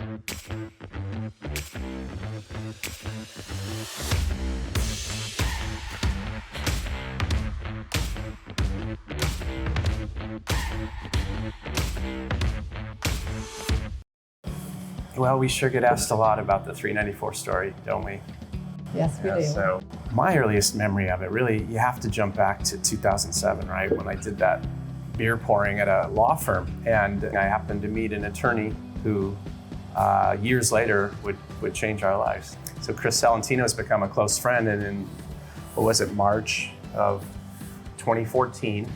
Well, we sure get asked a lot about the 394 story, don't we? Yes, we do. So my earliest memory of it, really, you have to jump back to 2007, right? When I did that beer pouring at a law firm. And I happened to meet an attorney who years later would change our lives. So Chris Salentino's become a close friend, and in, March of 2014,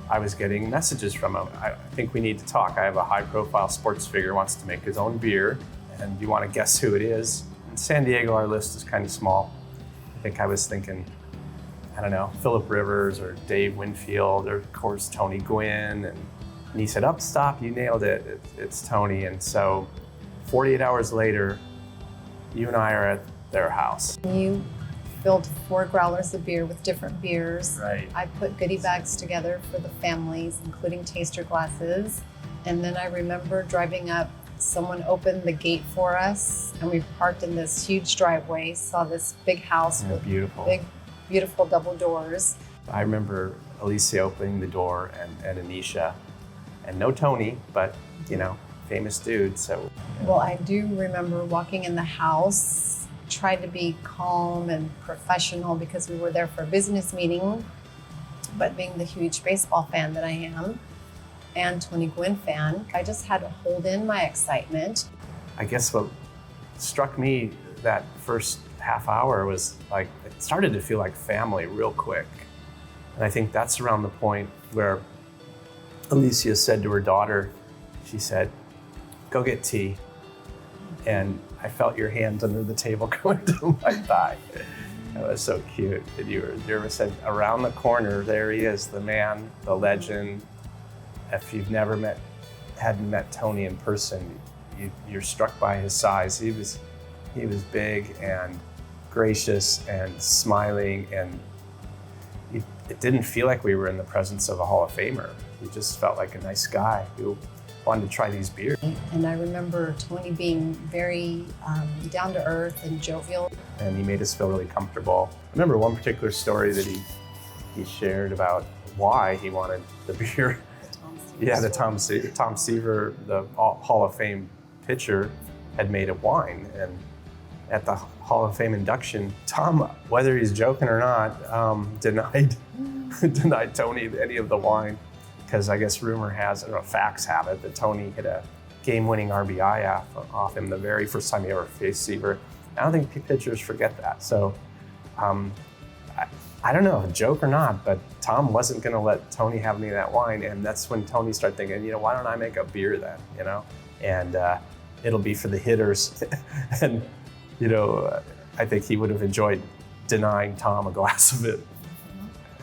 I was getting messages from him. I think we need to talk. I have a high-profile sports figure wants to make his own beer, and do you want to guess who it is? In San Diego, our list is kind of small. I think I was thinking, I don't know, Philip Rivers or Dave Winfield, or of course Tony Gwynn. And he said, "Up, stop, you nailed it. It's Tony." And so 48 hours later, you and I are at their house. You filled 4 growlers of beer with different beers. Right. I put goodie bags together for the families, including taster glasses. And then I remember driving up, someone opened the gate for us, and we parked in this huge driveway, saw this big house with big, beautiful double doors. I remember Alicia opening the door and Anisha, and no Tony, but famous dude. So. Well, I do remember walking in the house, tried to be calm and professional because we were there for a business meeting, but being the huge baseball fan that I am, and Tony Gwynn fan, I just had to hold in my excitement. I guess what struck me that first half hour was like, it started to feel like family real quick. And I think that's around the point where Alicia said to her daughter, she said, "Go get tea." And I felt your hand under the table going to my thigh. That was so cute. And you ever said, around the corner, there he is, the man, the legend. If you've never hadn't met Tony in person, you're struck by his size. He was big and gracious and smiling, and it didn't feel like we were in the presence of a Hall of Famer. He just felt like a nice guy who wanted to try these beers. And I remember Tony being very down to earth and jovial. And he made us feel really comfortable. I remember one particular story that he shared about why he wanted the beer. The Tom Seaver, the Hall of Fame pitcher, had made a wine. And at the Hall of Fame induction, Tom, whether he's joking or not, denied Tony any of the wine. Because I guess rumor has it, or facts have it, that Tony hit a game-winning RBI off him the very first time he ever faced Seaver. I don't think pitchers forget that. So I don't know, joke or not, but Tom wasn't going to let Tony have any of that wine. And that's when Tony started thinking, why don't I make a beer then, And it'll be for the hitters. And, I think he would have enjoyed denying Tom a glass of it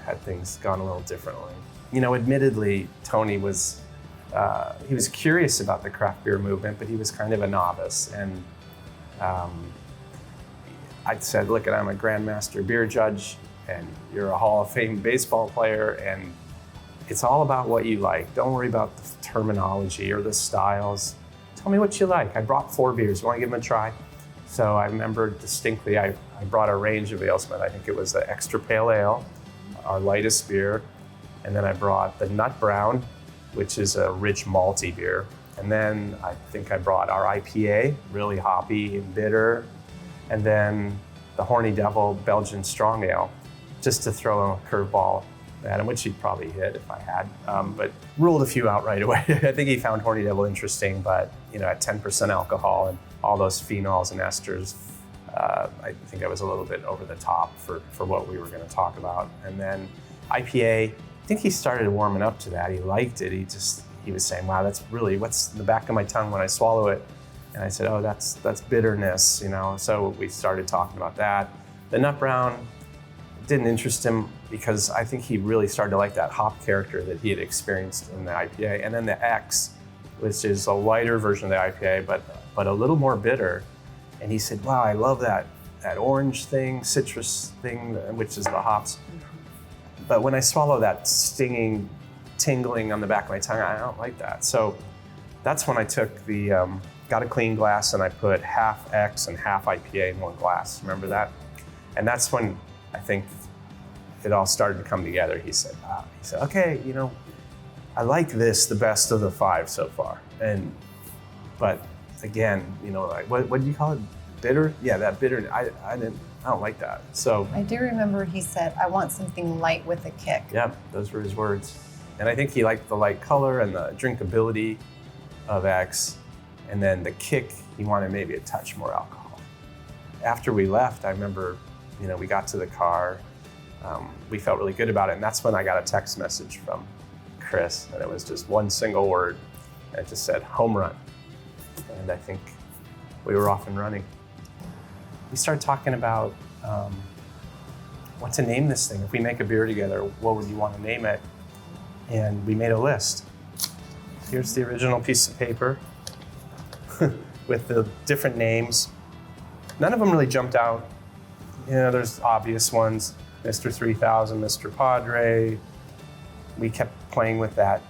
had things gone a little differently. Admittedly, Tony was curious about the craft beer movement, but he was kind of a novice. And I said, look, I'm a Grandmaster beer judge, and you're a Hall of Fame baseball player, and it's all about what you like. Don't worry about the terminology or the styles. Tell me what you like. I brought 4 beers. You want to give them a try? So I remember distinctly, I brought a range of ales, but I think it was the Extra Pale Ale, our lightest beer. And then I brought the Nut Brown, which is a rich malty beer. And then I think I brought our IPA, really hoppy and bitter. And then the Horny Devil Belgian Strong Ale, just to throw a curveball at him, which he'd probably hit if I had, but ruled a few out right away. I think he found Horny Devil interesting, but at 10% alcohol and all those phenols and esters, I think I was a little bit over the top for what we were going to talk about. And then IPA, I think he started warming up to that. He liked it. He was saying, wow, that's really what's in the back of my tongue when I swallow it. And I said, oh, that's bitterness, So we started talking about that. The Nut Brown didn't interest him because I think he really started to like that hop character that he had experienced in the IPA. And then the X, which is a lighter version of the IPA, but a little more bitter. And he said, wow, I love that orange thing, citrus thing, which is the hops. But when I swallow that tingling on the back of my tongue, I don't like that. So that's when I took the got a clean glass and I put half X and half IPA in one glass. Remember that? And that's when I think it all started to come together. He said, okay, I like this the best of the 5 so far. But again, like what do you call it? Bitter? Yeah, that bitter. I don't like that. So I do remember he said, I want something light with a kick. Yeah, those were his words. And I think he liked the light color and the drinkability of X. And then the kick, he wanted maybe a touch more alcohol. After we left, I remember, we got to the car. We felt really good about it. And that's when I got a text message from Chris. And it was just one single word. And it just said, home run. And I think we were off and running. We started talking about what to name this thing. If we make a beer together, what would you want to name it? And we made a list. Here's the original piece of paper with the different names. None of them really jumped out. There's obvious ones, Mr. 3000, Mr. Padre. We kept playing with that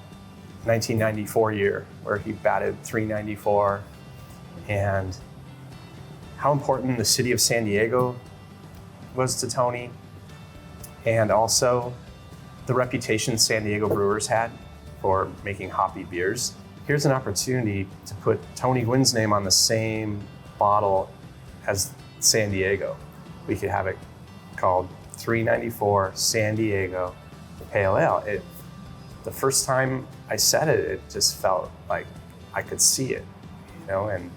1994 year where he batted .394. And how important the city of San Diego was to Tony, and also the reputation San Diego brewers had for making hoppy beers. Here's an opportunity to put Tony Gwynn's name on the same bottle as San Diego. We could have it called 394 San Diego Pale Ale. The first time I said it, it just felt like I could see it, and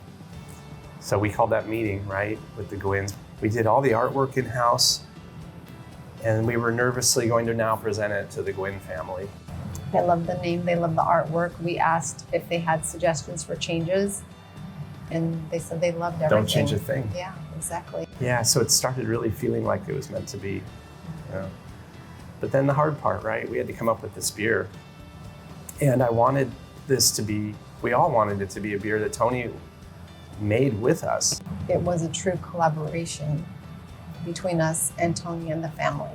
so we called that meeting, right, with the Gwynns. We did all the artwork in-house, and we were nervously going to now present it to the Gwynn family. They loved the name, they loved the artwork. We asked if they had suggestions for changes, and they said they loved everything. Don't change a thing. Yeah, exactly. Yeah, so it started really feeling like it was meant to be. But then the hard part, right? We had to come up with this beer. And I wanted this to be, we all wanted it to be a beer that Tony made with us. It was a true collaboration between us and Tony and the family.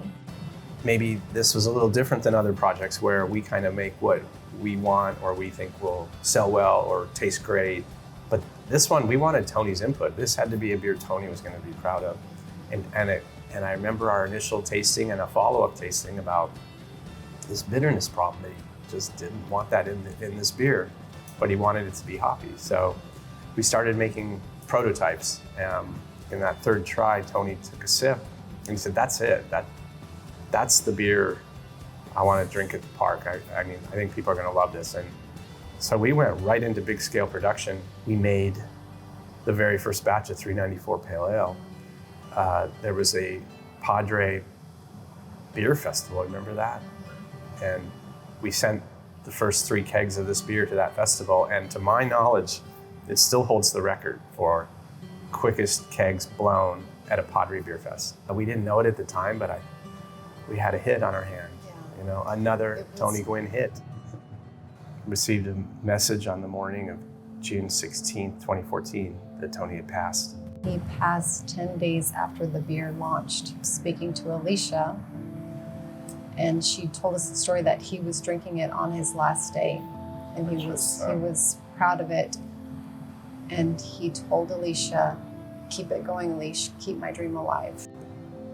Maybe this was a little different than other projects where we kind of make what we want or we think will sell well or taste great. But this one, we wanted Tony's input. This had to be a beer Tony was going to be proud of. And I remember our initial tasting and a follow-up tasting about this bitterness problem. He just didn't want that in this beer, but he wanted it to be hoppy. So we started making prototypes. In that third try, Tony took a sip and he said, that's it. That's the beer I want to drink at the park. I think people are going to love this. And so we went right into big scale production. We made the very first batch of 394 Pale Ale. There was a Padre beer festival, remember that? And we sent the first 3 kegs of this beer to that festival. And to my knowledge, it still holds the record for quickest kegs blown at a Padre Beer Fest. We didn't know it at the time, but we had a hit on our hand. Yeah. Another Tony Gwynn hit. Received a message on the morning of June 16th, 2014, that Tony had passed. He passed 10 days after the beer launched. Speaking to Alicia, and she told us the story that he was drinking it on his last day, and he was proud of it. And he told Alicia, keep it going, Alicia, keep my dream alive.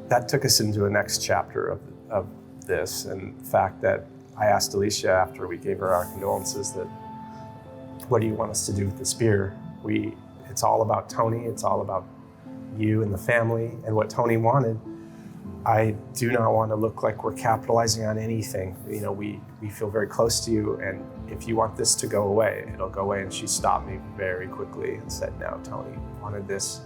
That took us into a next chapter of this, and the fact that I asked Alicia after we gave her our condolences that, what do you want us to do with this beer? It's all about Tony, it's all about you and the family and what Tony wanted. I do not want to look like we're capitalizing on anything. We feel very close to you, and if you want this to go away, it'll go away. And she stopped me very quickly and said, no, Tony wanted this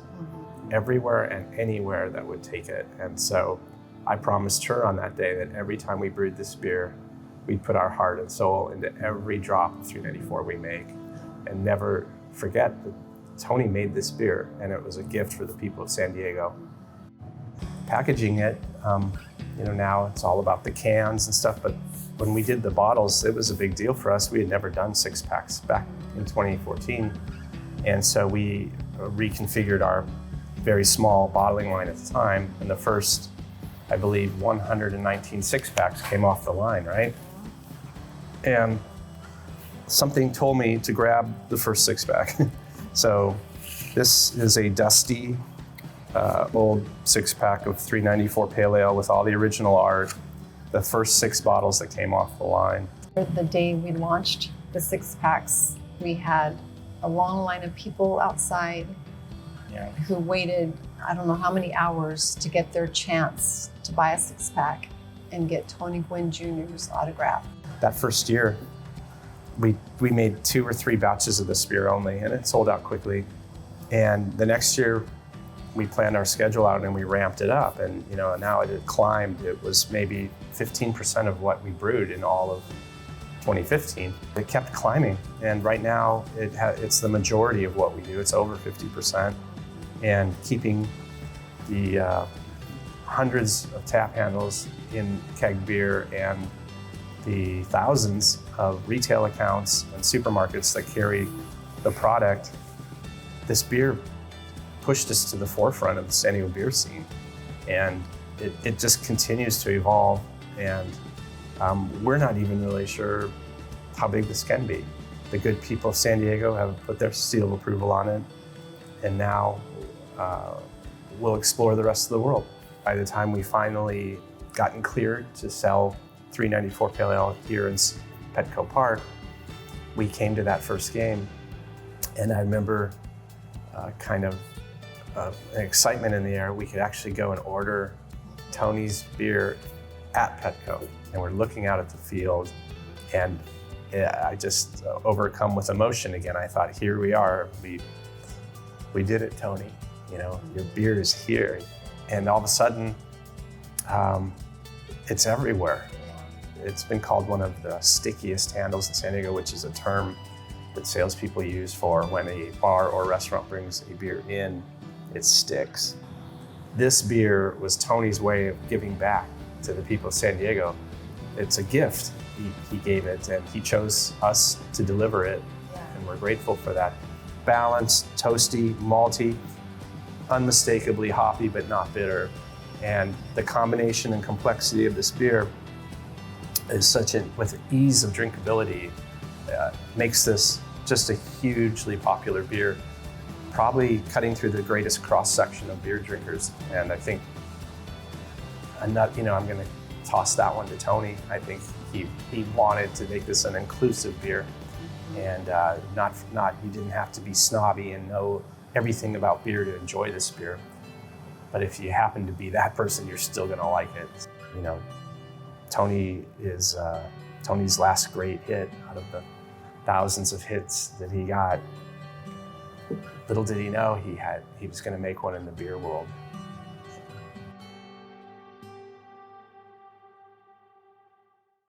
everywhere and anywhere that would take it. And so I promised her on that day that every time we brewed this beer, we'd put our heart and soul into every drop of 394 we make, and never forget that Tony made this beer, and it was a gift for the people of San Diego. Packaging it, now it's all about the cans and stuff, but when we did the bottles, it was a big deal for us. We had never done 6-packs back in 2014. And so we reconfigured our very small bottling line at the time. And the first, I believe, 119 6-packs came off the line, right? And something told me to grab the first 6-pack. So this is a dusty, old 6-pack of 394 Pale Ale with all the original art, the first 6 bottles that came off the line. The day we launched the 6-packs, we had a long line of people outside who waited, I don't know how many hours to get their chance to buy a 6-pack and get Tony Gwynn Jr.'s autograph. That first year, we made 2 or 3 batches of this beer only, and it sold out quickly. And the next year, we planned our schedule out and we ramped it up. And now it had climbed. It was maybe 15% of what we brewed in all of 2015. It kept climbing, and right now it's the majority of what we do. It's over 50%, and keeping the hundreds of tap handles in keg beer and the thousands of retail accounts and supermarkets that carry the product. This beer pushed us to the forefront of the San Diego beer scene, and it just continues to evolve, and we're not even really sure how big this can be. The good people of San Diego have put their seal of approval on it, and now we'll explore the rest of the world. By the time we finally gotten cleared to sell 394 Pale Ale here in Petco Park, we came to that first game, and I remember an excitement in the air. We could actually go and order Tony's beer at Petco, and we're looking out at the field, and I just overcome with emotion again. I thought, here we are, we did it, Tony. Your beer is here, and all of a sudden, it's everywhere. It's been called one of the stickiest handles in San Diego, which is a term that salespeople use for when a bar or restaurant brings a beer in, it sticks. This beer was Tony's way of giving back to the people of San Diego. It's a gift. He gave it, and he chose us to deliver it, and we're grateful for that. Balanced, toasty, malty, unmistakably hoppy but not bitter. And the combination and complexity of this beer is with ease of drinkability, makes this just a hugely popular beer, probably cutting through the greatest cross-section of beer drinkers. And I think I'm gonna toss that one to Tony. I think he wanted to make this an inclusive beer, and you didn't have to be snobby and know everything about beer to enjoy this beer. But if you happen to be that person, you're still gonna like it. Tony is Tony's last great hit out of the thousands of hits that he got. Little did he know he was gonna make one in the beer world.